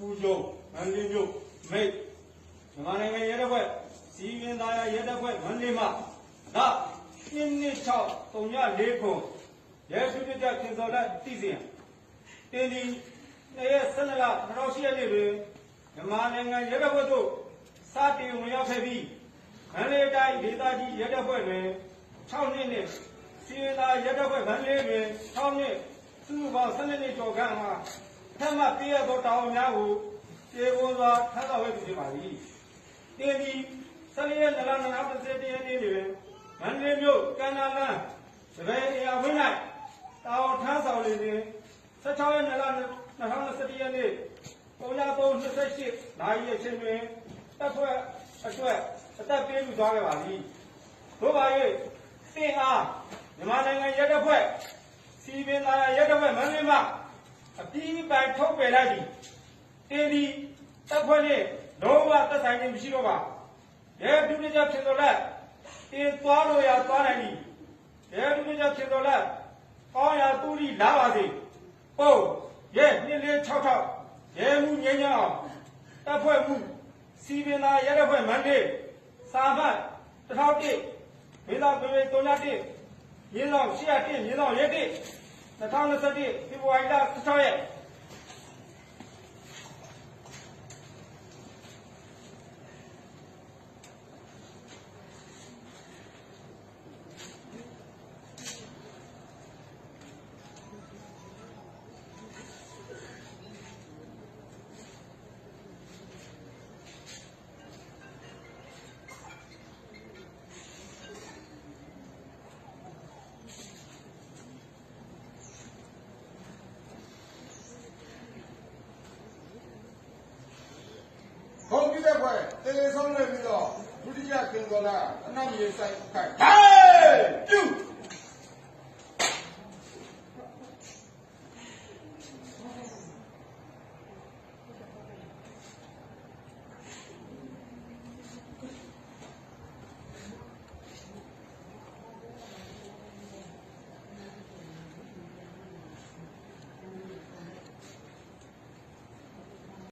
ပူဂျုံမန္တလေးမြို့မိတ်မြန်မာနိုင်ငံရဲတပ်ဖွဲ့စီရင်သားရဲတပ်ဖွဲ့မန္တလေးမှာဒါ22634ခုရဲစုကြခင်စော်လက်တည်စဉ်တင်ဒီနေ့12လ2008ရက်နေ့တွင်မြန်မာနိုင်ငံရဲတပ်ဖွဲ့သို့စတင်ဝင်ရောက်ခဲ့ပြီးမန္တလေးတိုင်းဒေသကြီးရဲတပ်ဖွဲ့တွင်6နှစ်နှင့်စီရင်သားရဲတပ်ဖွဲ့မန္တလေးတွင်6နှစ်စုစုပေါင်း12နှစ်ကျော်ခန့်မှာထပ်မံပေးရသောတာဝန်များကိုကျေပွန်စွာထမ်းဆောင်ခဲ့ဖြစ်ပါသည်။တင်ဒီ14ရက်နေ့လ2021ရက်နေ့တွင်မန္တလေးမြို့ကန္နာလန်းစပယ်အရာဝင်း၌တာဝန်ထမ်းဆောင်နေစဉ်16ရက်နေ့လ2021ရက်နေ့9/3/28နာရီအချိန်တွင်တပ်ဖွဲ့အတွက်အသက်ပေးလူသွားခဲ့ပါသည်။သို့ပါ၍တင်အားမြန်မာနိုင်ငံရဲတပ်ဖွဲ့စီပင်သာယာရဲတပ်ဖွဲ့မန္တလေးမှအပြီးပိုင်ထုတ်ပယ်လိုက်သည်တင်ဒီတပ်ဖွဲ့နှင့်လုံးဝသက်ဆိုင်ခြင်းမရှိတော့ပါရဲဒုတိယဖြစ်တော်လက်တင်သွားလို့ရသွားနိုင်သည်ရဲဒုတိယဖြစ်တော်လက်ကောင်းရာတူရီလာပါစေပုံရဲ2466ရဲမှုငြိမ်းချမ်းအောင်တပ်ဖွဲ့မှုစီပင်သာရဲတပ်ဖွဲ့မန္တလေးစာမှတ်1001မေလာပေ301မြင်းဆောင်801မြင်းဆောင်ရဲ1 2021ဖေဖော်ဝါရီလ16ရက်ဘုံပြည့်တဲ့ဘွယ်တေလေဆုံးနေပြီးတော့ဒုတိယကင်္ဂလာအနတ်မြေဆိုင်ခိုင်